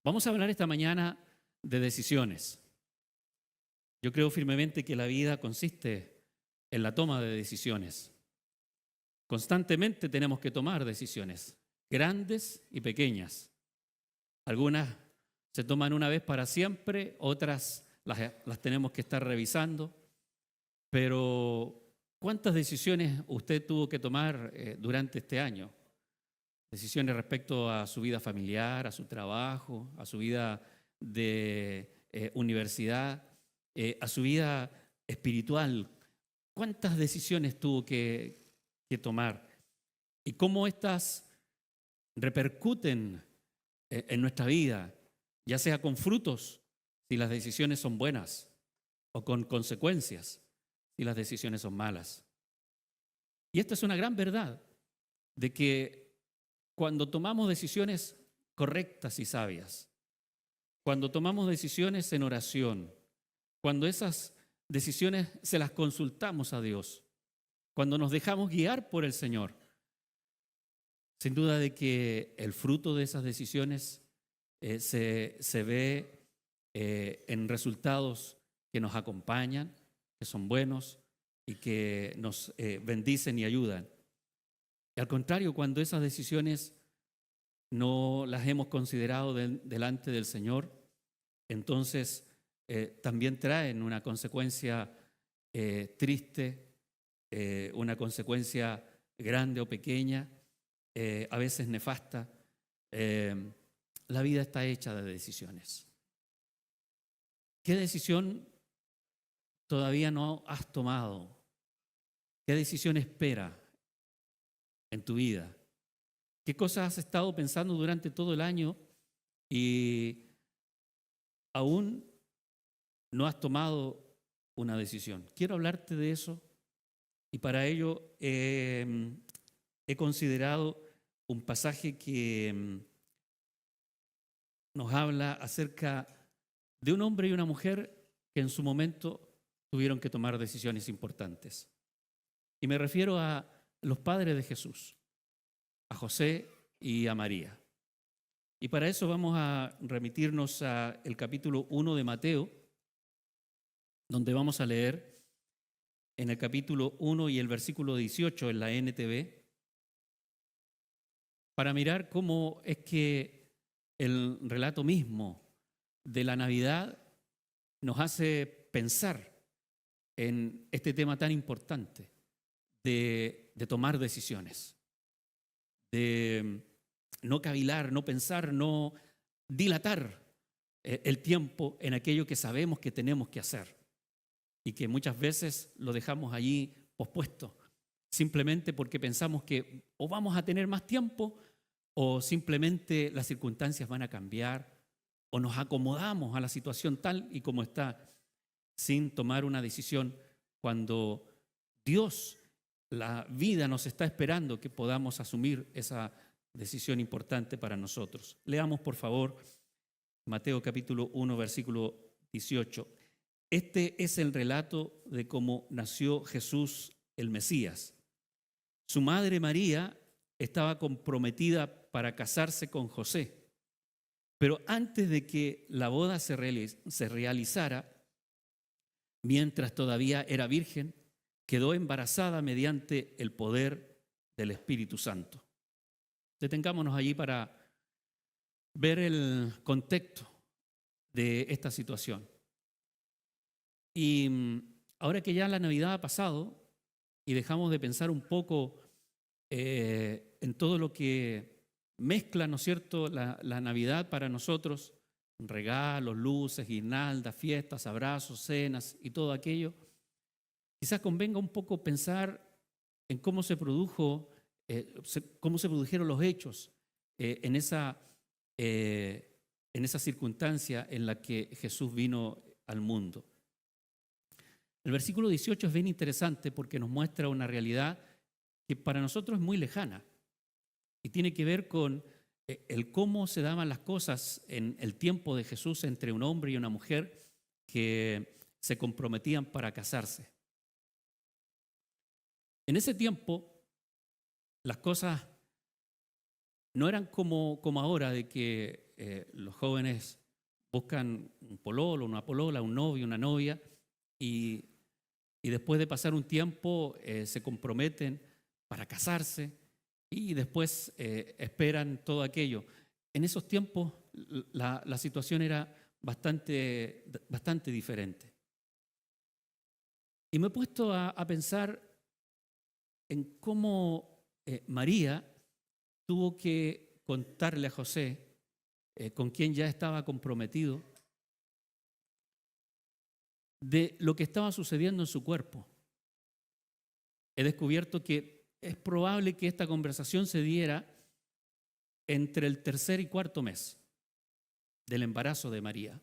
Vamos a hablar esta mañana de decisiones. Yo creo firmemente que la vida consiste en la toma de decisiones. Constantemente tenemos que tomar decisiones, grandes y pequeñas. Algunas se toman una vez para siempre, otras las tenemos que estar revisando. Pero, ¿cuántas decisiones usted tuvo que tomar durante este año? Decisiones respecto a su vida familiar, a su trabajo, a su vida de universidad, a su vida espiritual. ¿Cuántas decisiones tuvo que tomar? ¿Y cómo estas repercuten en nuestra vida, ya sea con frutos, si las decisiones son buenas, o con consecuencias, si las decisiones son malas? Y esta es una gran verdad, de que cuando tomamos decisiones correctas y sabias, cuando tomamos decisiones en oración, cuando esas decisiones se las consultamos a Dios, cuando nos dejamos guiar por el Señor, sin duda de que el fruto de esas decisiones se ve en resultados que nos acompañan, que son buenos y que nos bendicen y ayudan. Y al contrario, cuando esas decisiones no las hemos considerado delante del Señor, entonces también traen una consecuencia triste, una consecuencia grande o pequeña, a veces nefasta. La vida está hecha de decisiones. ¿Qué decisión todavía no has tomado? ¿Qué decisión espera en tu vida? ¿Qué cosas has estado pensando durante todo el año y aún no has tomado una decisión? Quiero hablarte de eso y para ello he considerado un pasaje que nos habla acerca de un hombre y una mujer que en su momento tuvieron que tomar decisiones importantes. Y me refiero a los padres de Jesús, a José y a María. Y para eso vamos a remitirnos al capítulo 1 de Mateo, donde vamos a leer en el capítulo 1 y el versículo 18 en la NTV, para mirar cómo es que el relato mismo de la Navidad nos hace pensar en este tema tan importante de tomar decisiones, de no cavilar, no pensar, no dilatar el tiempo en aquello que sabemos que tenemos que hacer y que muchas veces lo dejamos allí pospuesto, simplemente porque pensamos que o vamos a tener más tiempo o simplemente las circunstancias van a cambiar o nos acomodamos a la situación tal y como está sin tomar una decisión cuando Dios, la vida nos está esperando que podamos asumir esa decisión importante para nosotros. Leamos por favor Mateo capítulo 1 versículo 18. Este es el relato de cómo nació Jesús el Mesías. Su madre María estaba comprometida para casarse con José, pero antes de que la boda se realizara, mientras todavía era virgen, quedó embarazada mediante el poder del Espíritu Santo. Detengámonos allí para ver el contexto de esta situación. Y ahora que ya la Navidad ha pasado y dejamos de pensar un poco en todo lo que mezcla, ¿no es cierto?, la Navidad para nosotros, regalos, luces, guirnaldas, fiestas, abrazos, cenas y todo aquello, quizás convenga un poco pensar en cómo se produjeron los hechos en esa circunstancia en la que Jesús vino al mundo. El versículo 18 es bien interesante porque nos muestra una realidad que para nosotros es muy lejana y tiene que ver con el cómo se daban las cosas en el tiempo de Jesús entre un hombre y una mujer que se comprometían para casarse. En ese tiempo las cosas no eran como ahora, de que los jóvenes buscan un pololo, una polola, un novio, una novia, y después de pasar un tiempo se comprometen para casarse y después esperan todo aquello. En esos tiempos la situación era bastante diferente. Y me he puesto a pensar en cómo María tuvo que contarle a José, con quien ya estaba comprometido, de lo que estaba sucediendo en su cuerpo. He descubierto que es probable que esta conversación se diera entre el tercer y cuarto mes del embarazo de María.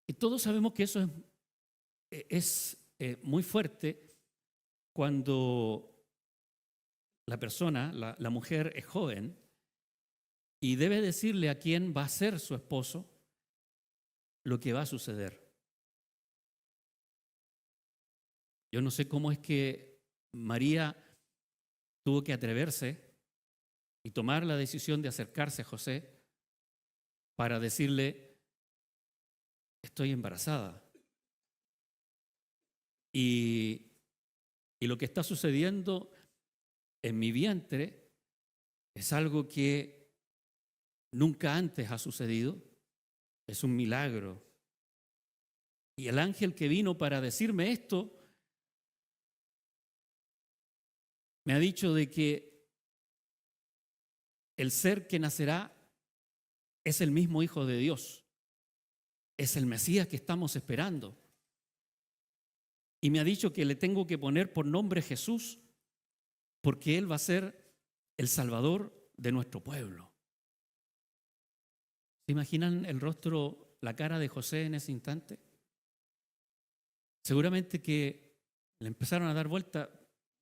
Y todos sabemos que eso es muy fuerte cuando la persona, la mujer es joven y debe decirle a quién va a ser su esposo lo que va a suceder. Yo no sé cómo es que María tuvo que atreverse y tomar la decisión de acercarse a José para decirle: estoy embarazada. Y lo que está sucediendo en mi vientre es algo que nunca antes ha sucedido, es un milagro. Y el ángel que vino para decirme esto me ha dicho de que el ser que nacerá es el mismo Hijo de Dios, es el Mesías que estamos esperando. Y me ha dicho que le tengo que poner por nombre Jesús, porque Él va a ser el Salvador de nuestro pueblo. ¿Se imaginan el rostro, la cara de José en ese instante? Seguramente que le empezaron a dar vuelta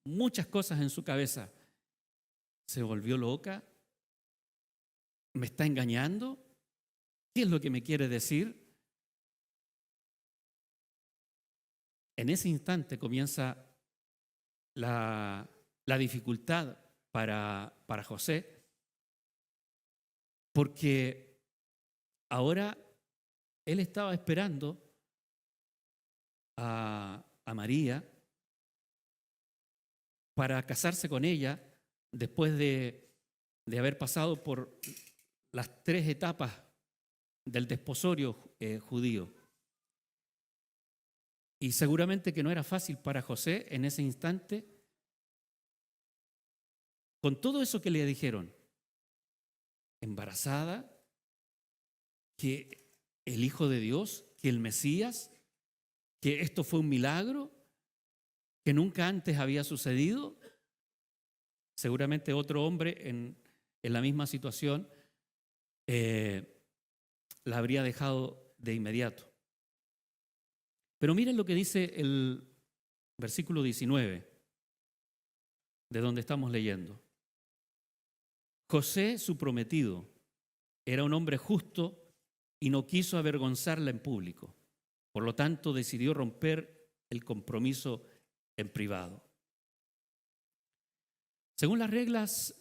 muchas cosas en su cabeza. ¿Se volvió loca? ¿Me está engañando? ¿Qué es lo que me quiere decir? En ese instante comienza la dificultad para José, porque ahora él estaba esperando a María para casarse con ella después de haber pasado por las 3 etapas del desposorio judío. Y seguramente que no era fácil para José en ese instante, con todo eso que le dijeron, embarazada, que el Hijo de Dios, que el Mesías, que esto fue un milagro, que nunca antes había sucedido. Seguramente otro hombre en la misma situación la habría dejado de inmediato. Pero miren lo que dice el versículo 19, de donde estamos leyendo. José, su prometido, era un hombre justo y no quiso avergonzarla en público. Por lo tanto, decidió romper el compromiso en privado. Según las reglas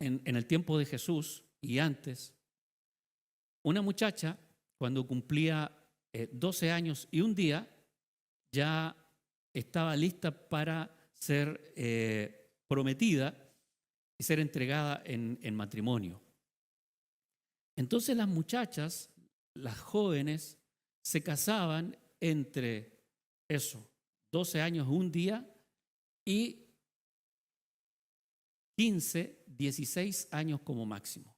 en el tiempo de Jesús y antes, una muchacha, cuando cumplía 12 años y un día, ya estaba lista para ser prometida y ser entregada en matrimonio. Entonces las muchachas, las jóvenes, se casaban entre 12 años un día y 15, 16 años como máximo.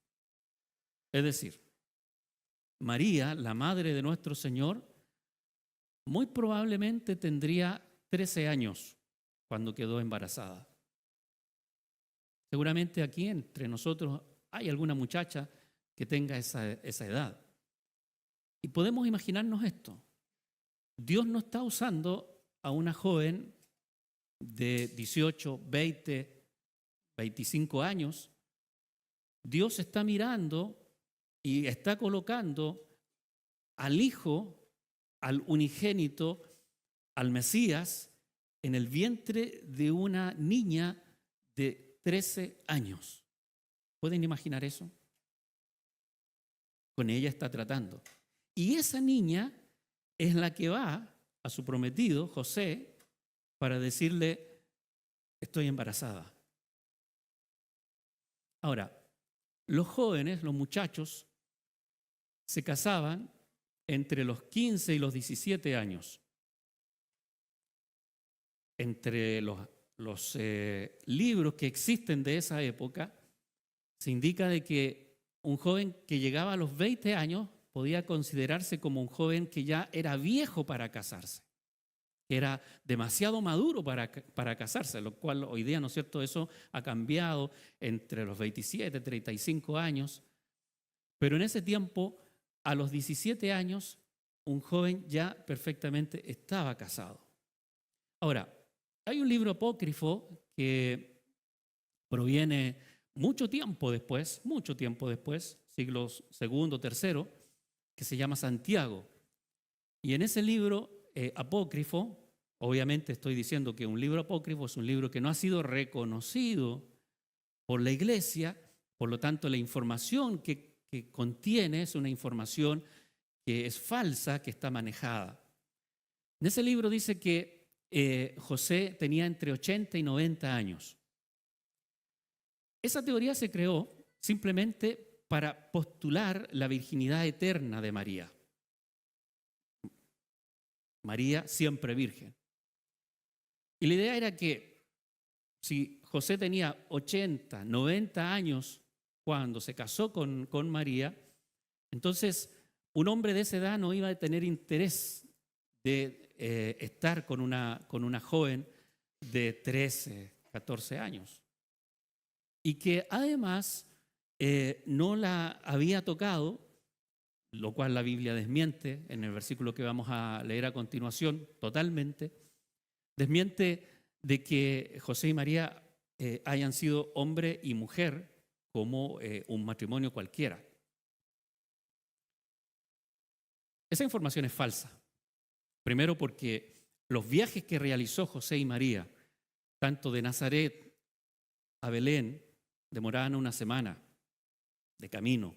Es decir, María, la madre de nuestro Señor, muy probablemente tendría 13 años cuando quedó embarazada. Seguramente aquí entre nosotros hay alguna muchacha que tenga esa edad. Y podemos imaginarnos esto. Dios no está usando a una joven de 18, 20, 25 años. Dios está mirando y está colocando al Hijo, al unigénito, al Mesías, en el vientre de una niña de 13 años. ¿Pueden imaginar eso? Con ella está tratando. Y esa niña es la que va a su prometido, José, para decirle, estoy embarazada. Ahora, los jóvenes, los muchachos, se casaban entre los 15 y los 17 años. Entre los libros que existen de esa época, se indica de que un joven que llegaba a los 20 años podía considerarse como un joven que ya era viejo para casarse, que era demasiado maduro para casarse, lo cual hoy día, ¿no es cierto?, eso ha cambiado entre los 27 y 35 años, pero en ese tiempo, a los 17 años, un joven ya perfectamente estaba casado. Ahora, hay un libro apócrifo que proviene mucho tiempo después, siglos segundo, tercero, que se llama Santiago. Y en ese libro apócrifo, obviamente estoy diciendo que un libro apócrifo es un libro que no ha sido reconocido por la iglesia, por lo tanto la información que contiene es una información que es falsa, que está manejada. En ese libro dice que José tenía entre 80 y 90 años. Esa teoría se creó simplemente para postular la virginidad eterna de María. María siempre virgen. Y la idea era que si José tenía 80, 90 años cuando se casó con María, entonces un hombre de esa edad no iba a tener interés de estar con una joven de 13, 14 años. Y que además no la había tocado, lo cual la Biblia desmiente en el versículo que vamos a leer a continuación, totalmente, desmiente de que José y María hayan sido hombre y mujer como un matrimonio cualquiera. Esa información es falsa. Primero porque los viajes que realizó José y María, tanto de Nazaret a Belén, demoraban una semana de camino.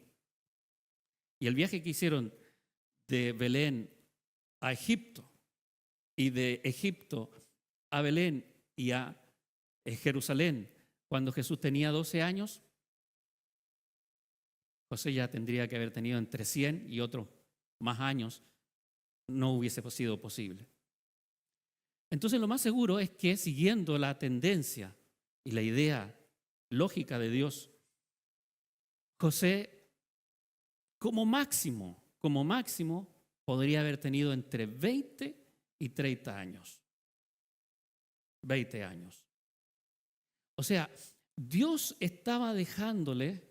Y el viaje que hicieron de Belén a Egipto y de Egipto a Belén y a Jerusalén, cuando Jesús tenía 12 años, José ya tendría que haber tenido entre 100 y otros más años, no hubiese sido posible. Entonces lo más seguro es que siguiendo la tendencia y la idea lógica de Dios, José como máximo, podría haber tenido entre 20 y 30 años. 20 años. O sea, Dios estaba dejándole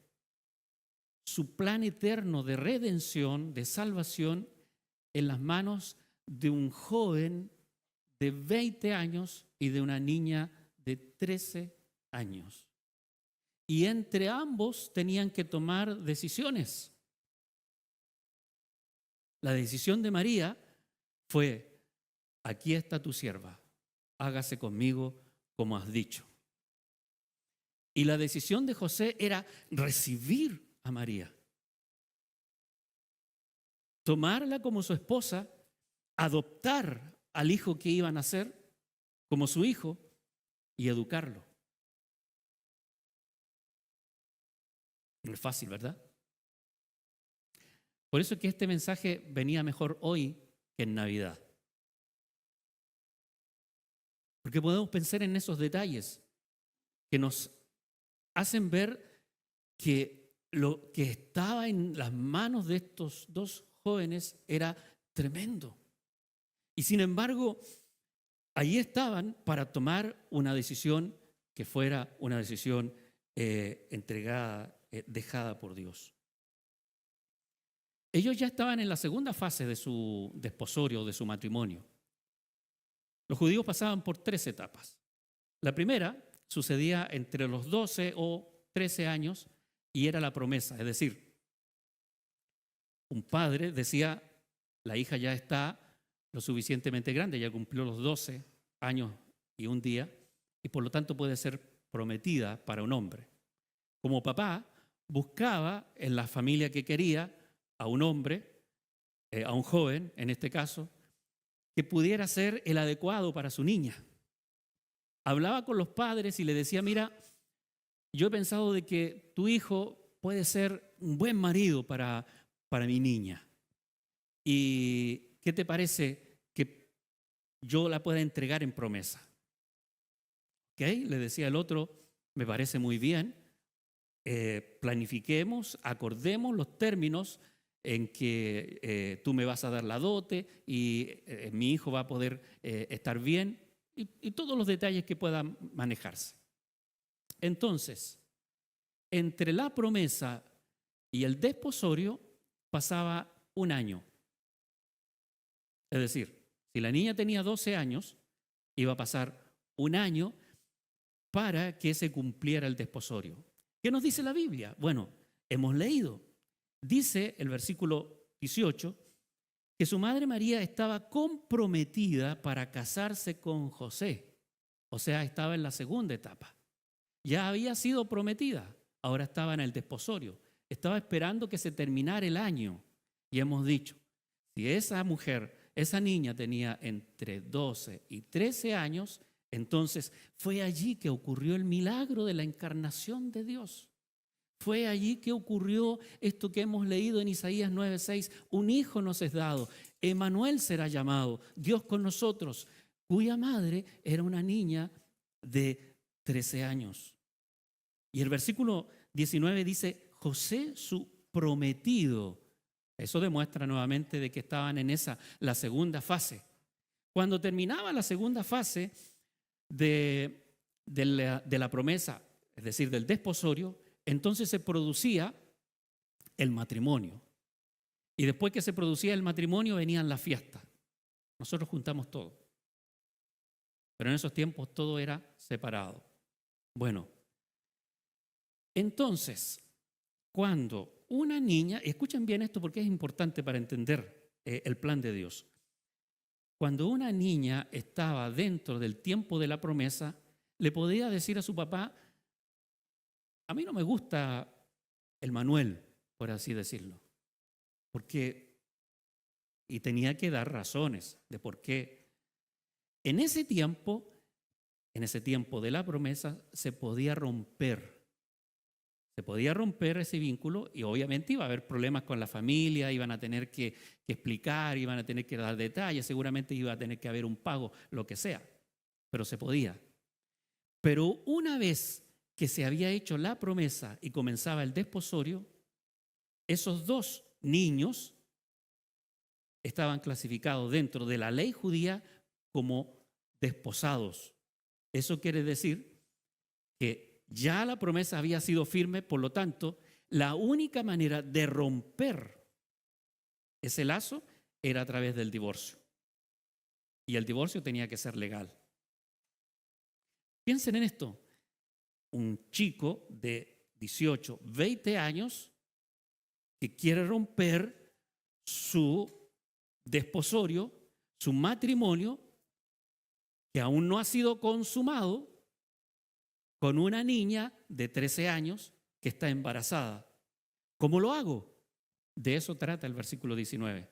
su plan eterno de redención, de salvación, en las manos de un joven de 20 años y de una niña de 13 años. Y entre ambos tenían que tomar decisiones. La decisión de María fue, aquí está tu sierva, hágase conmigo como has dicho. Y la decisión de José era recibir a María, tomarla como su esposa, adoptar al hijo que iba a nacer como su hijo y educarlo. No es fácil, ¿verdad? Por eso es que este mensaje venía mejor hoy que en Navidad. Porque podemos pensar en esos detalles que nos hacen ver que lo que estaba en las manos de estos dos jóvenes era tremendo. Y sin embargo, allí estaban para tomar una decisión que fuera una decisión entregada, dejada por Dios. Ellos ya estaban en la segunda fase de su desposorio, de su matrimonio. Los judíos pasaban por 3 etapas. La primera sucedía entre los 12 o 13 años y era la promesa, es decir, un padre decía, la hija ya está lo suficientemente grande, ya cumplió los 12 años y un día, y por lo tanto puede ser prometida para un hombre. Como papá, buscaba en la familia que quería a un hombre, a un joven en este caso, que pudiera ser el adecuado para su niña. Hablaba con los padres y le decía, mira, yo he pensado de que tu hijo puede ser un buen marido para mi niña. ¿Y qué te parece que yo la pueda entregar en promesa? ¿Ok? Le decía el otro, me parece muy bien. Planifiquemos, acordemos los términos en que tú me vas a dar la dote y mi hijo va a poder estar bien y todos los detalles que puedan manejarse. Entonces, entre la promesa y el desposorio pasaba un año. Es decir, si la niña tenía 12 años, iba a pasar un año para que se cumpliera el desposorio. ¿Qué nos dice la Biblia? Bueno, hemos leído. Dice el versículo 18 que su madre María estaba comprometida para casarse con José. O sea, estaba en la segunda etapa. Ya había sido prometida, ahora estaba en el desposorio. Estaba esperando que se terminara el año. Y hemos dicho, si esa mujer, esa niña tenía entre 12 y 13 años, entonces fue allí que ocurrió el milagro de la encarnación de Dios. Fue allí que ocurrió esto que hemos leído en Isaías 9:6. Un hijo nos es dado, Emmanuel será llamado, Dios con nosotros, cuya madre era una niña de 13 años. Y el versículo 19 dice, José su prometido. Eso demuestra nuevamente de que estaban en la segunda fase. Cuando terminaba la segunda fase de la promesa, es decir, del desposorio, entonces se producía el matrimonio. Y después que se producía el matrimonio venían las fiestas. Nosotros juntamos todo. Pero en esos tiempos todo era separado. Bueno, entonces, cuando una niña, escuchen bien esto porque es importante para entender el plan de Dios. Cuando una niña estaba dentro del tiempo de la promesa, le podía decir a su papá, a mí no me gusta el Manuel, por así decirlo, y tenía que dar razones de por qué. En ese tiempo de la promesa, se podía romper ese vínculo y obviamente iba a haber problemas con la familia, iban a tener que explicar, iban a tener que dar detalles, seguramente iba a tener que haber un pago, lo que sea, pero se podía. Pero una vez que se había hecho la promesa y comenzaba el desposorio, esos dos niños estaban clasificados dentro de la ley judía como desposados. Eso quiere decir que ya la promesa había sido firme, por lo tanto, la única manera de romper ese lazo era a través del divorcio. Y el divorcio tenía que ser legal. Piensen en esto. Un chico de 18, 20 años que quiere romper su desposorio, su matrimonio, que aún no ha sido consumado, con una niña de 13 años que está embarazada. ¿Cómo lo hago? De eso trata el versículo 19.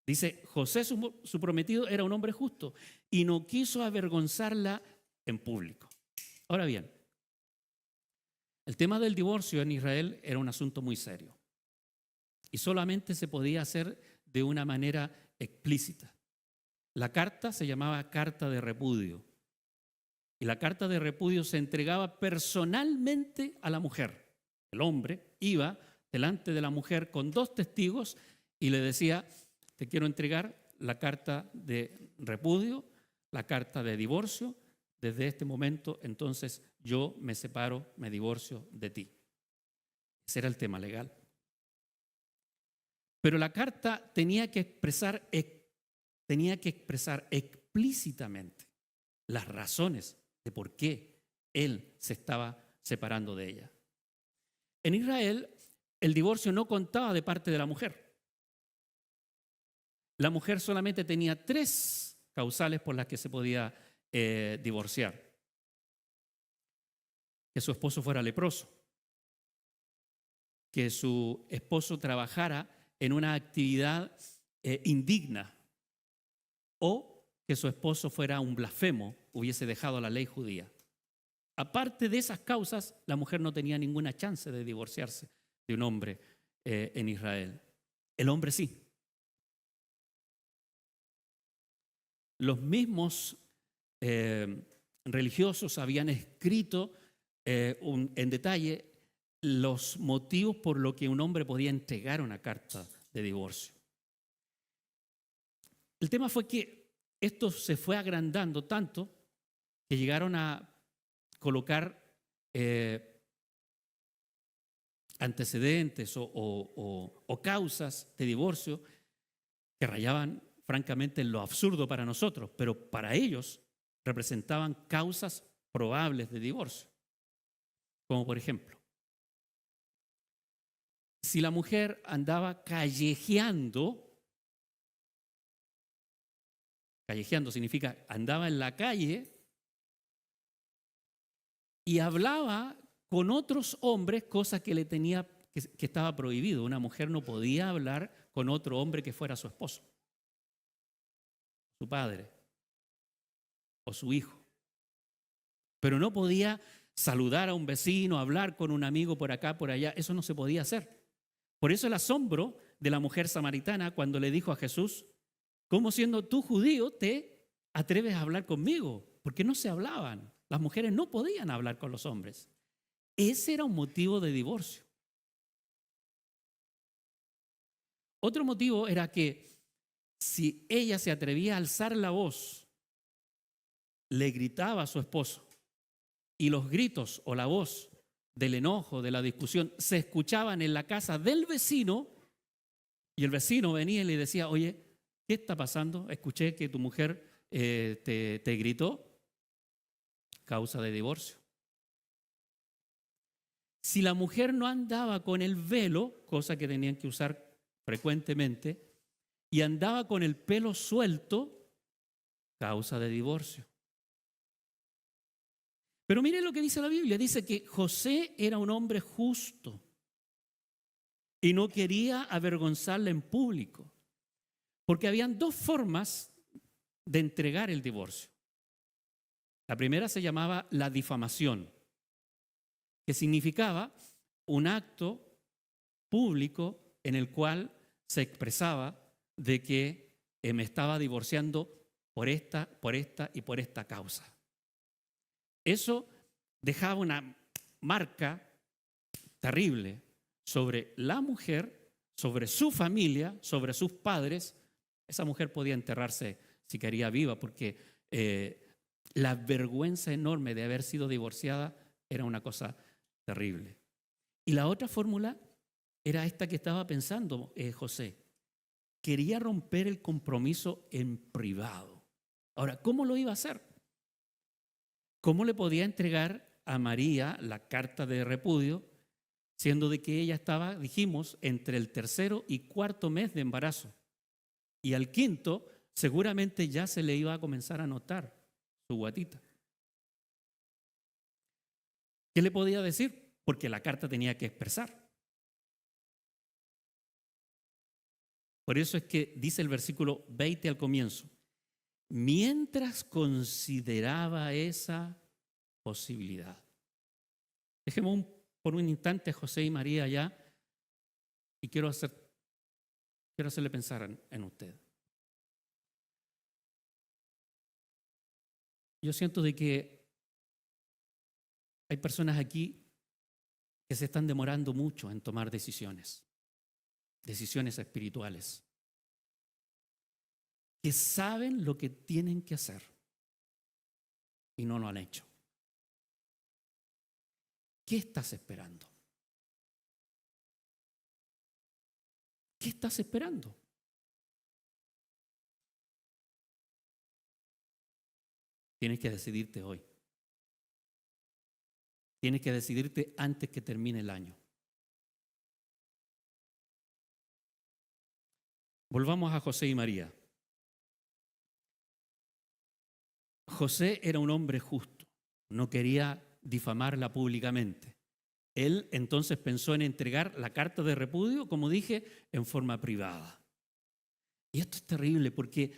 Dice, José, su prometido, era un hombre justo y no quiso avergonzarla en público. Ahora bien, el tema del divorcio en Israel era un asunto muy serio y solamente se podía hacer de una manera explícita. La carta se llamaba carta de repudio y la carta de repudio se entregaba personalmente a la mujer. El hombre iba delante de la mujer con 2 testigos y le decía, te quiero entregar la carta de repudio, la carta de divorcio. Desde este momento, entonces, yo me separo, me divorcio de ti. Ese era el tema legal. Pero la carta tenía que expresar explícitamente las razones de por qué él se estaba separando de ella. En Israel, el divorcio no contaba de parte de la mujer. La mujer solamente tenía 3 causales por las que se podía divorciar. que su esposo fuera leproso, que su esposo trabajara en una actividad indigna, o que su esposo fuera un blasfemo, hubiese dejado la ley judía. Aparte de esas causas, la mujer no tenía ninguna chance de divorciarse de un hombre en Israel. El hombre sí. Los mismos religiosos habían escrito en detalle los motivos por los que un hombre podía entregar una carta de divorcio. El tema fue que esto se fue agrandando tanto que llegaron a colocar antecedentes o causas de divorcio que rayaban francamente en lo absurdo para nosotros, pero para ellos representaban causas probables de divorcio. Como por ejemplo, si la mujer andaba callejeando significa andaba en la calle y hablaba con otros hombres, cosa que que estaba prohibido. Una mujer no podía hablar con otro hombre que fuera su esposo, su padre o su hijo. Pero no podía saludar a un vecino, hablar con un amigo por acá, por allá. Eso no se podía hacer. Por eso el asombro de la mujer samaritana cuando le dijo a Jesús: ¿cómo siendo tú judío te atreves a hablar conmigo? Porque no se hablaban. Las mujeres no podían hablar con los hombres. Ese era un motivo de divorcio. Otro motivo era que si ella se atrevía a alzar la voz, le gritaba a su esposo, y los gritos o la voz del enojo, de la discusión, se escuchaban en la casa del vecino, y el vecino venía y le decía: oye, ¿qué está pasando? Escuché que tu mujer te gritó. Causa de divorcio. Si la mujer no andaba con el velo, cosa que tenían que usar frecuentemente, y andaba con el pelo suelto, causa de divorcio. Pero miren lo que dice la Biblia. Dice que José era un hombre justo y no quería avergonzarla en público, porque habían dos formas de entregar el divorcio. La primera se llamaba la difamación, que significaba un acto público en el cual se expresaba de que me estaba divorciando por esta y por esta causa. Eso dejaba una marca terrible sobre la mujer, sobre su familia, sobre sus padres. Esa mujer podía enterrarse si quería viva, porque la vergüenza enorme de haber sido divorciada era una cosa terrible. Y la otra fórmula era esta que estaba pensando José. Quería romper el compromiso en privado. Ahora, ¿cómo lo iba a hacer? ¿Cómo le podía entregar a María la carta de repudio, siendo de que ella estaba, dijimos, entre el tercero y cuarto mes de embarazo? Y al quinto seguramente ya se le iba a comenzar a notar su guatita. ¿Qué le podía decir? Porque la carta tenía que expresar. Por eso es que dice el versículo 20 al comienzo: mientras consideraba esa posibilidad. Dejemos por un instante a José y María allá y quiero hacerle pensar en usted. Yo siento de que hay personas aquí que se están demorando mucho en tomar decisiones espirituales, que saben lo que tienen que hacer y no lo han hecho. ¿Qué estás esperando? ¿Qué estás esperando? Tienes que decidirte hoy. Tienes que decidirte antes que termine el año. Volvamos a José y María. José era un hombre justo, no quería difamarla públicamente. Él entonces pensó en entregar la carta de repudio, como dije, en forma privada. Y esto es terrible porque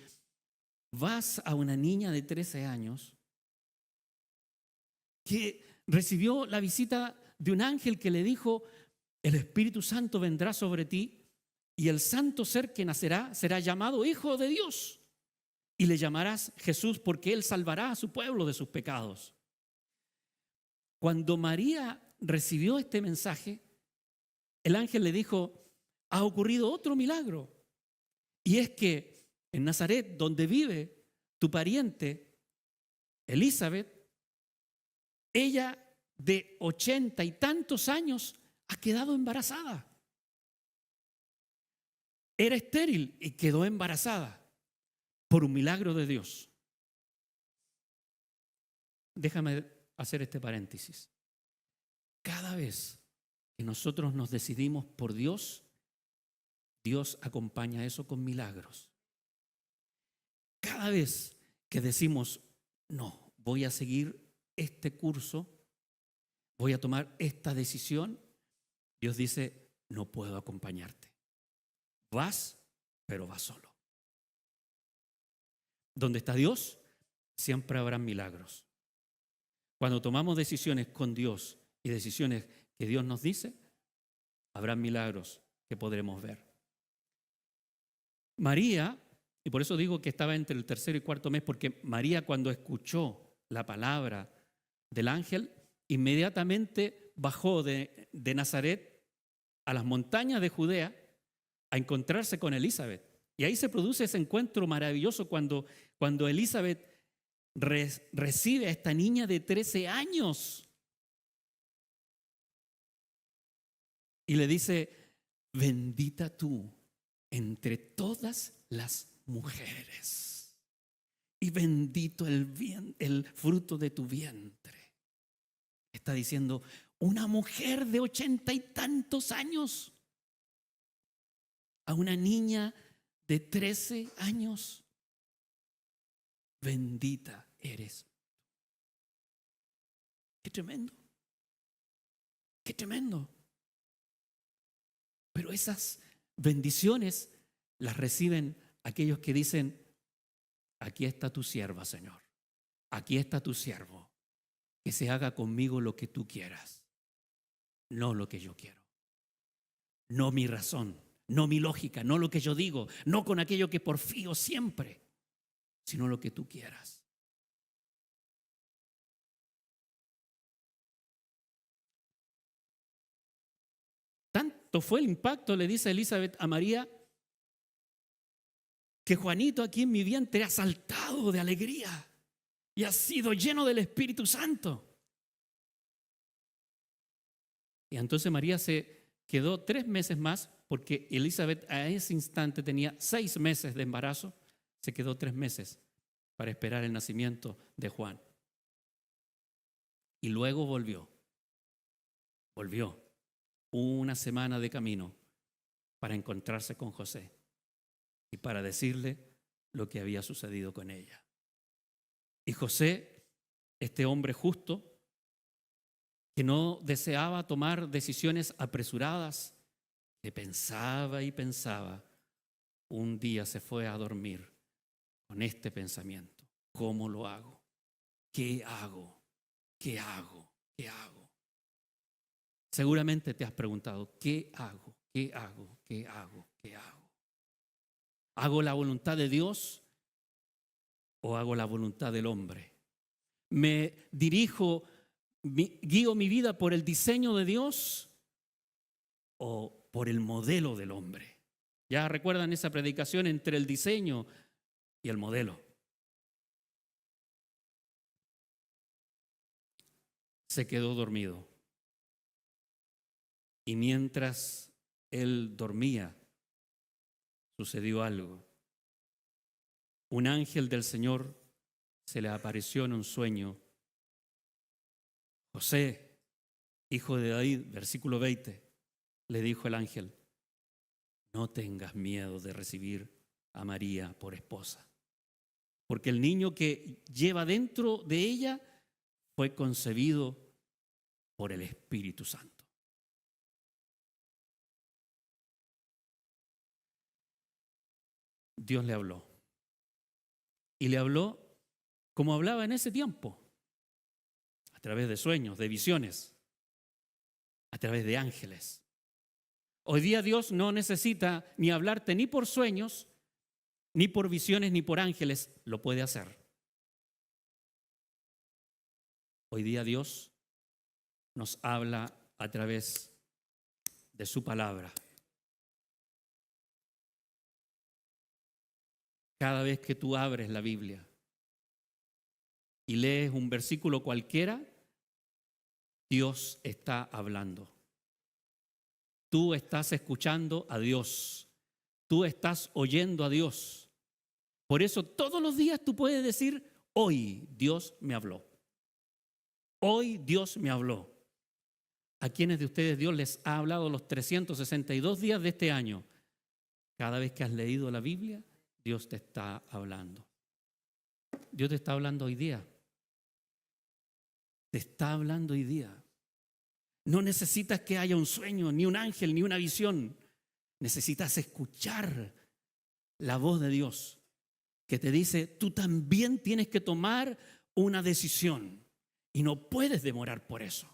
vas a una niña de 13 años que recibió la visita de un ángel que le dijo: el Espíritu Santo vendrá sobre ti y el santo ser que nacerá será llamado Hijo de Dios. Y le llamarás Jesús porque Él salvará a su pueblo de sus pecados. Cuando María recibió este mensaje, el ángel le dijo: ha ocurrido otro milagro. Y es que en Nazaret, donde vive tu pariente Elizabeth, ella de 80 y tantos años ha quedado embarazada. Era estéril y quedó embarazada por un milagro de Dios. Déjame hacer este paréntesis. Cada vez que nosotros nos decidimos por Dios, Dios acompaña eso con milagros. Cada vez que decimos: no, voy a seguir este curso, voy a tomar esta decisión, Dios dice: no puedo acompañarte. Vas, pero vas solo. Donde está Dios, siempre habrá milagros. Cuando tomamos decisiones con Dios y decisiones que Dios nos dice, habrá milagros que podremos ver. María, y por eso digo que estaba entre el tercero y cuarto mes, porque María, cuando escuchó la palabra del ángel, inmediatamente bajó de Nazaret a las montañas de Judea a encontrarse con Elizabeth. Y ahí se produce ese encuentro maravilloso cuando Elizabeth recibe a esta niña de 13 años y le dice: bendita tú entre todas las mujeres y bendito el fruto de tu vientre. Está diciendo: una mujer de 80 y tantos años a una niña de 13 años. Bendita eres. Qué tremendo. Qué tremendo. Pero esas bendiciones las reciben aquellos que dicen: aquí está tu sierva, Señor. Aquí está tu siervo. Que se haga conmigo lo que tú quieras, no lo que yo quiero. No mi razón, no mi lógica, no lo que yo digo, no con aquello que porfío siempre, sino lo que tú quieras. Tanto fue el impacto, le dice Elizabeth a María, que Juanito aquí en mi vientre ha saltado de alegría y ha sido lleno del Espíritu Santo. Y entonces María se quedó 3 meses más, porque Elizabeth a ese instante tenía 6 meses de embarazo. Se quedó 3 meses para esperar el nacimiento de Juan. Y luego volvió. Volvió una semana de camino para encontrarse con José y para decirle lo que había sucedido con ella. Y José, este hombre justo, que no deseaba tomar decisiones apresuradas, que pensaba y pensaba, un día se fue a dormir con este pensamiento: ¿cómo lo hago? ¿Qué hago? ¿Qué hago? ¿Qué hago? Seguramente te has preguntado: ¿qué hago? ¿Qué hago? ¿Qué hago? ¿Qué hago? ¿Hago la voluntad de Dios o hago la voluntad del hombre? ¿Me dirijo, guío mi vida por el diseño de Dios o por el modelo del hombre? Ya recuerdan esa predicación entre el diseño y el modelo. Se quedó dormido. Y mientras él dormía, sucedió algo. Un ángel del Señor se le apareció en un sueño. José, hijo de David, versículo 20, le dijo el ángel: no tengas miedo de recibir a María por esposa, porque el niño que lleva dentro de ella fue concebido por el Espíritu Santo. Dios le habló. Y le habló como hablaba en ese tiempo, a través de sueños, de visiones, a través de ángeles. Hoy día Dios no necesita ni hablarte ni por sueños, ni por visiones, ni por ángeles. Lo puede hacer. Hoy día Dios nos habla a través de su palabra. Cada vez que tú abres la Biblia y lees un versículo cualquiera, Dios está hablando. Tú estás escuchando a Dios. Tú estás oyendo a Dios. Por eso todos los días tú puedes decir, hoy Dios me habló. Hoy Dios me habló. ¿A quiénes de ustedes Dios les ha hablado los 362 días de este año? Cada vez que has leído la Biblia, Dios te está hablando. Dios te está hablando hoy día. Te está hablando hoy día. No necesitas que haya un sueño, ni un ángel, ni una visión. Necesitas escuchar la voz de Dios que te dice, tú también tienes que tomar una decisión y no puedes demorar por eso.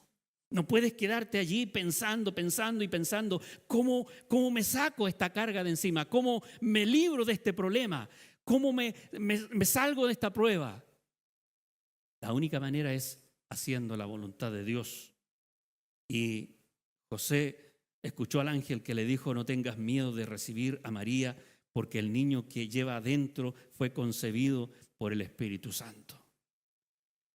No puedes quedarte allí pensando y pensando, ¿cómo me saco esta carga de encima? ¿Cómo me libro de este problema? ¿Cómo me salgo de esta prueba? La única manera es haciendo la voluntad de Dios. Y José escuchó al ángel que le dijo, no tengas miedo de recibir a María, porque el niño que lleva adentro fue concebido por el Espíritu Santo.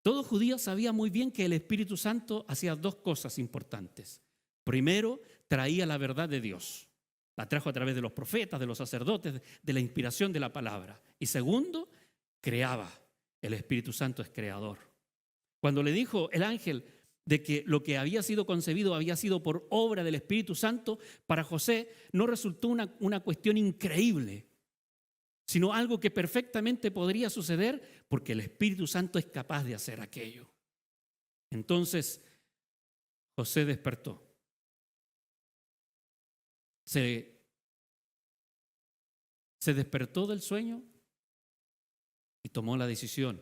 Todo judío sabía muy bien que el Espíritu Santo hacía dos cosas importantes. Primero, traía la verdad de Dios. La trajo a través de los profetas, de los sacerdotes, de la inspiración de la palabra. Y segundo, creaba. El Espíritu Santo es creador. Cuando le dijo el ángel de que lo que había sido concebido había sido por obra del Espíritu Santo, para José no resultó una cuestión increíble, sino algo que perfectamente podría suceder porque el Espíritu Santo es capaz de hacer aquello. Entonces, José despertó. Se despertó del sueño y tomó la decisión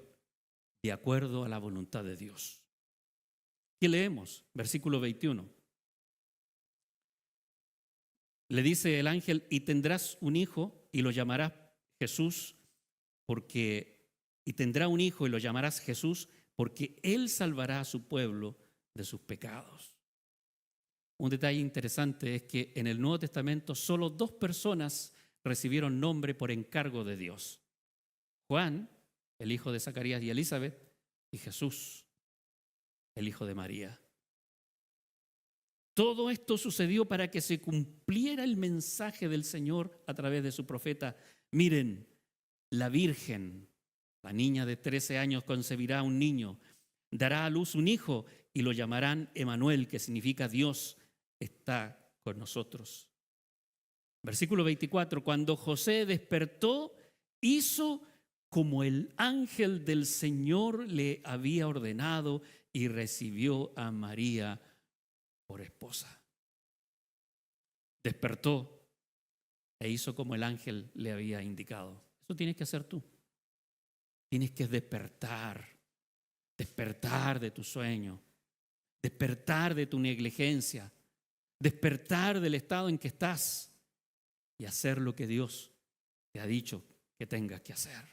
de acuerdo a la voluntad de Dios. ¿Qué leemos? Versículo 21. Le dice el ángel, y tendrás un hijo y lo llamarás Jesús, y tendrá un hijo y lo llamarás Jesús, porque él salvará a su pueblo de sus pecados. Un detalle interesante es que en el Nuevo Testamento solo 2 personas recibieron nombre por encargo de Dios. Juan, el hijo de Zacarías y Elizabeth, y Jesús, el hijo de María. Todo esto sucedió para que se cumpliera el mensaje del Señor a través de su profeta. Miren, la Virgen, la niña de 13 años, concebirá un niño, dará a luz un hijo y lo llamarán Emanuel, que significa Dios está con nosotros. Versículo 24, cuando José despertó, hizo como el ángel del Señor le había ordenado y recibió a María por esposa. Despertó e hizo como el ángel le había indicado. Eso tienes que hacer tú. Tienes que despertar de tu sueño, despertar de tu negligencia, despertar del estado en que estás y hacer lo que Dios te ha dicho que tengas que hacer.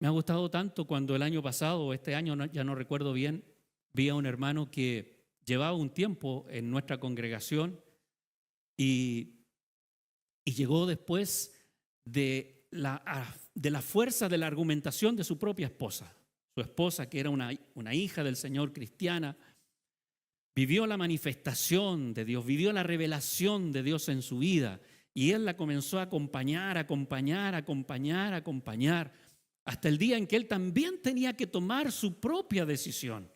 Me ha gustado tanto cuando el año pasado o este año, ya no recuerdo bien, vi a un hermano que llevaba un tiempo en nuestra congregación y llegó después de la fuerza de la argumentación de su propia esposa. Su esposa, que era una hija del Señor cristiana, vivió la manifestación de Dios, vivió la revelación de Dios en su vida y él la comenzó a acompañar, hasta el día en que él también tenía que tomar su propia decisión.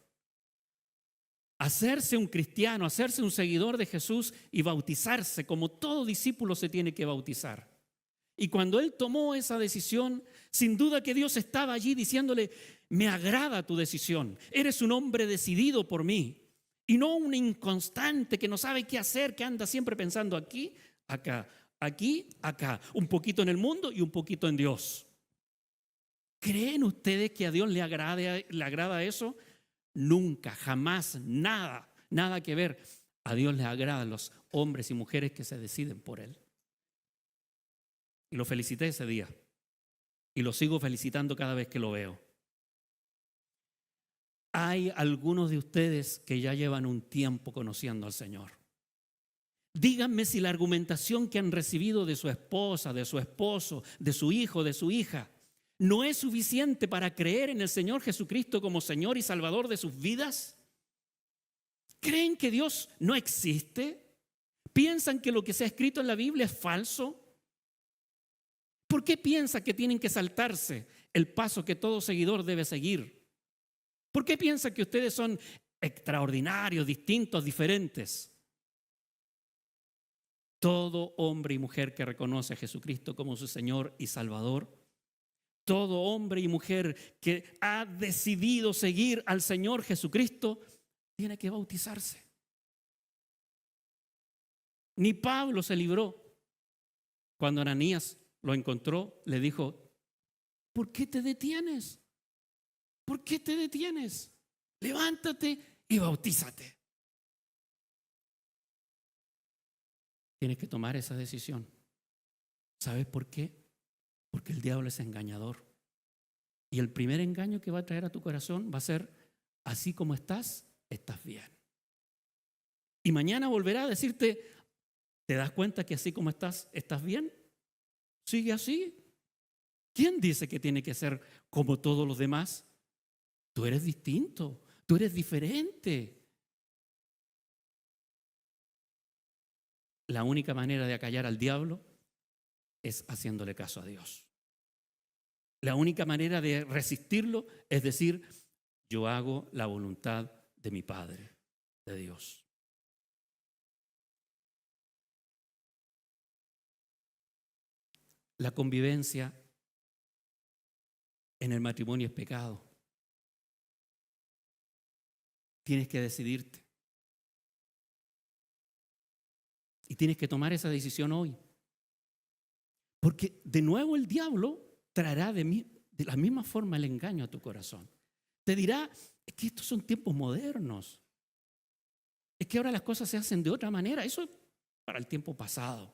Hacerse un cristiano, hacerse un seguidor de Jesús y bautizarse como todo discípulo se tiene que bautizar. Y cuando él tomó esa decisión, sin duda que Dios estaba allí diciéndole, me agrada tu decisión. Eres un hombre decidido por mí y no un inconstante que no sabe qué hacer, que anda siempre pensando aquí, acá, aquí, acá, un poquito en el mundo y un poquito en Dios. ¿Creen ustedes que a Dios le agrada eso? Nunca, jamás, nada que ver. A Dios le agradan los hombres y mujeres que se deciden por Él. Y lo felicité ese día. Y lo sigo felicitando cada vez que lo veo. Hay algunos de ustedes que ya llevan un tiempo conociendo al Señor. Díganme si la argumentación que han recibido de su esposa, de su esposo, de su hijo, de su hija, no es suficiente para creer en el Señor Jesucristo como Señor y Salvador de sus vidas. ¿Creen que Dios no existe? ¿Piensan que lo que se ha escrito en la Biblia es falso? ¿Por qué piensan que tienen que saltarse el paso que todo seguidor debe seguir? ¿Por qué piensan que ustedes son extraordinarios, distintos, diferentes? Todo hombre y mujer que reconoce a Jesucristo como su Señor y Salvador, todo hombre y mujer que ha decidido seguir al Señor Jesucristo, tiene que bautizarse. Ni Pablo se libró. Cuando Ananías lo encontró, le dijo: ¿por qué te detienes? ¿Por qué te detienes? Levántate y bautízate. Tienes que tomar esa decisión. ¿Sabes por qué? Porque el diablo es engañador. Y el primer engaño que va a traer a tu corazón va a ser: así como estás, estás bien. Y mañana volverá a decirte: ¿te das cuenta que así como estás, estás bien? Sigue así. ¿Quién dice que tiene que ser como todos los demás? Tú eres distinto, tú eres diferente. La única manera de acallar al diablo es haciéndole caso a Dios. La única manera de resistirlo es decir: yo hago la voluntad de mi Padre, de Dios. La convivencia en el matrimonio es pecado. Tienes que decidirte. Y tienes que tomar esa decisión hoy. Porque de nuevo el diablo traerá de la misma forma el engaño a tu corazón. Te dirá: es que estos son tiempos modernos. Es que ahora las cosas se hacen de otra manera. Eso es para el tiempo pasado.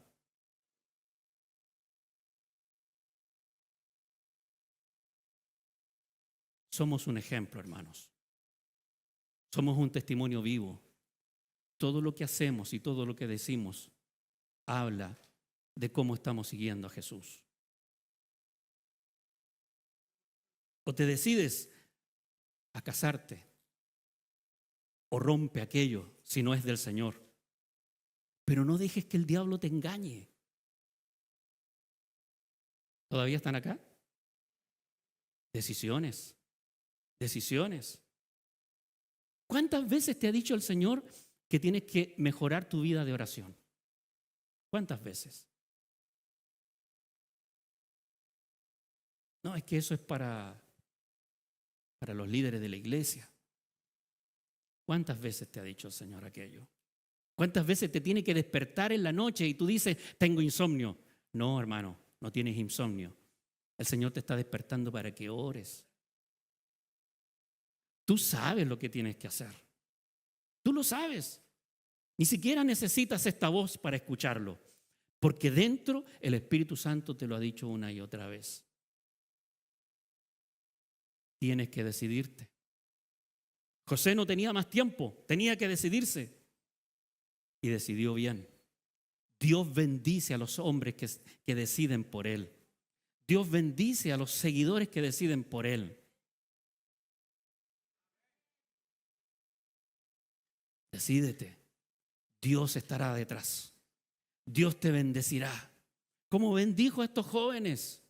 Somos un ejemplo, hermanos. Somos un testimonio vivo. Todo lo que hacemos y todo lo que decimos habla de cómo estamos siguiendo a Jesús. O te decides a casarte, o rompe aquello si no es del Señor. Pero no dejes que el diablo te engañe. ¿Todavía están acá? Decisiones. ¿Cuántas veces te ha dicho el Señor que tienes que mejorar tu vida de oración? ¿Cuántas veces? No, es que eso es para los líderes de la iglesia. ¿Cuántas veces te ha dicho el Señor aquello? ¿Cuántas veces te tiene que despertar en la noche y tú dices: tengo insomnio? No, hermano, no tienes insomnio. El Señor te está despertando para que ores. Tú sabes lo que tienes que hacer. Tú lo sabes. Ni siquiera necesitas esta voz para escucharlo, porque dentro el Espíritu Santo te lo ha dicho una y otra vez. Tienes que decidirte. José no tenía más tiempo, tenía que decidirse. Y decidió bien. Dios bendice a los hombres que deciden por Él. Dios bendice a los seguidores que deciden por Él. Decídete. Dios estará detrás. Dios te bendecirá. Como bendijo a estos jóvenes.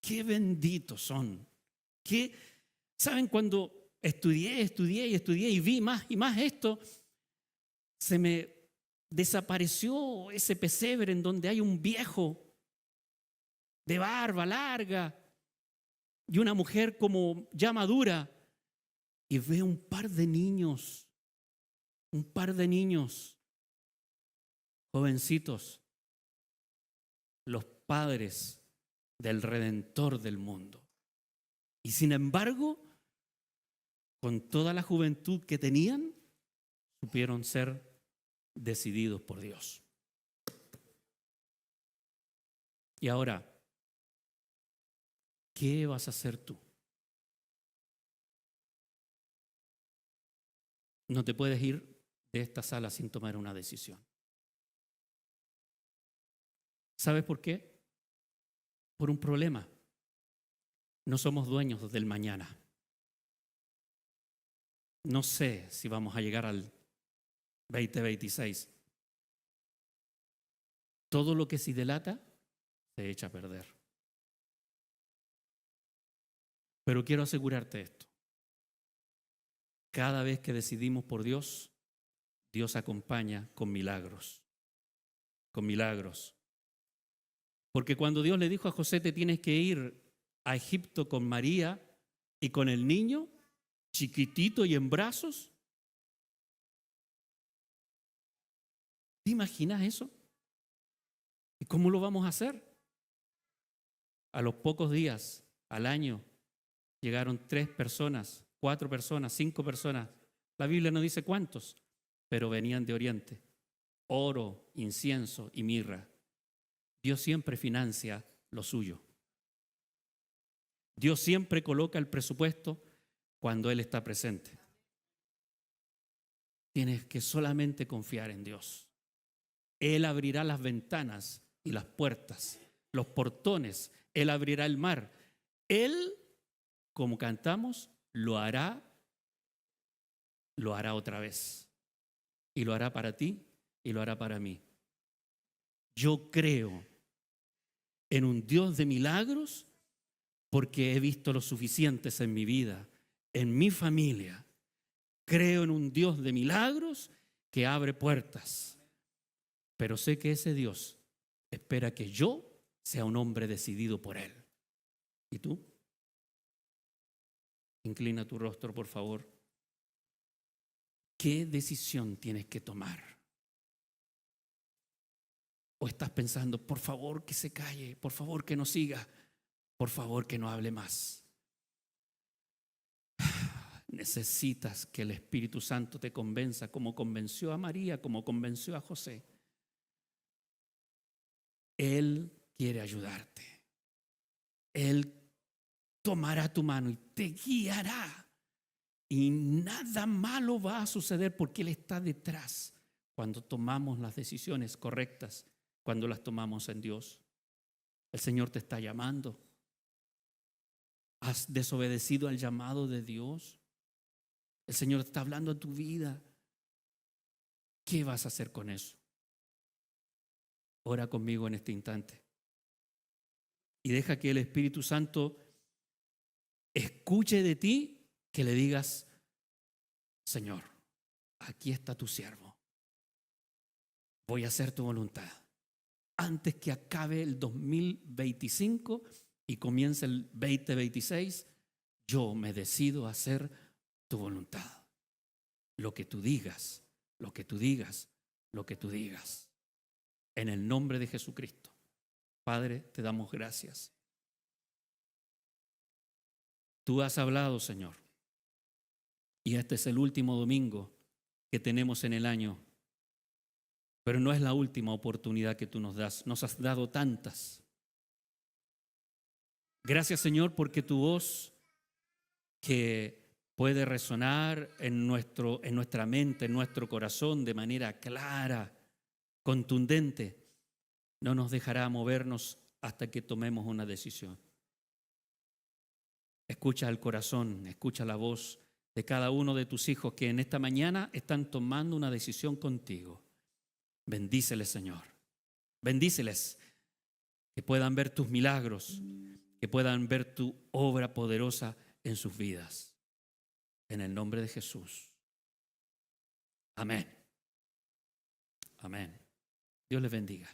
Qué benditos son. ¿Saben? Cuando estudié y vi más y más esto, se me desapareció ese pesebre en donde hay un viejo de barba larga y una mujer como ya madura y ve un par de niños, jovencitos, los padres del Redentor del mundo. Y sin embargo, con toda la juventud que tenían, supieron ser decididos por Dios. Y ahora, ¿qué vas a hacer tú? No te puedes ir de esta sala sin tomar una decisión. ¿Sabes por qué? Por un problema. No somos dueños del mañana. No sé si vamos a llegar al 2026. Todo lo que se dilata se echa a perder. Pero quiero asegurarte esto. Cada vez que decidimos por Dios, Dios acompaña con milagros. Con milagros. Porque cuando Dios le dijo a José, te tienes que ir a Egipto con María y con el niño, chiquitito y en brazos, ¿te imaginas eso? ¿Y cómo lo vamos a hacer? A los pocos días, al año, llegaron 3 personas, 4 personas, 5 personas. La Biblia no dice cuántos, pero venían de Oriente. Oro, incienso y mirra. Dios siempre financia lo suyo. Dios siempre coloca el presupuesto cuando Él está presente. Tienes que solamente confiar en Dios. Él abrirá las ventanas y las puertas, los portones. Él abrirá el mar. Él, como cantamos, lo hará otra vez. Y lo hará para ti y lo hará para mí. Yo creo en un Dios de milagros porque he visto los suficientes en mi vida, en mi familia. Creo en un Dios de milagros que abre puertas. Pero sé que ese Dios espera que yo sea un hombre decidido por Él. ¿Y tú? Inclina tu rostro, por favor. ¿Qué decisión tienes que tomar? ¿O estás pensando, por favor que se calle, por favor que no siga, por favor que no hable más? Necesitas que el Espíritu Santo te convenza, como convenció a María, como convenció a José. Él quiere ayudarte. Él tomará tu mano y te guiará. Y nada malo va a suceder porque Él está detrás cuando tomamos las decisiones correctas, cuando las tomamos en Dios. El Señor te está llamando. ¿Has desobedecido al llamado de Dios? El Señor está hablando a tu vida. ¿Qué vas a hacer con eso? Ora conmigo en este instante. Y deja que el Espíritu Santo escuche de ti que le digas, Señor, aquí está tu siervo. Voy a hacer tu voluntad. Antes que acabe el 2025 y comience el 2026, yo me decido a hacer tu voluntad. Lo que tú digas, lo que tú digas, lo que tú digas. En el nombre de Jesucristo. Padre, te damos gracias. Tú has hablado, Señor. Y este es el último domingo que tenemos en el año. Pero no es la última oportunidad que tú nos das. Nos has dado tantas. Gracias, Señor, porque tu voz que puede resonar en nuestra mente, en nuestro corazón de manera clara, contundente, no nos dejará movernos hasta que tomemos una decisión. Escucha el corazón, escucha la voz de cada uno de tus hijos que en esta mañana están tomando una decisión contigo. Bendíceles, Señor. Bendíceles, que puedan ver tus milagros, que puedan ver tu obra poderosa en sus vidas. En el nombre de Jesús. Amén. Amén. Dios les bendiga.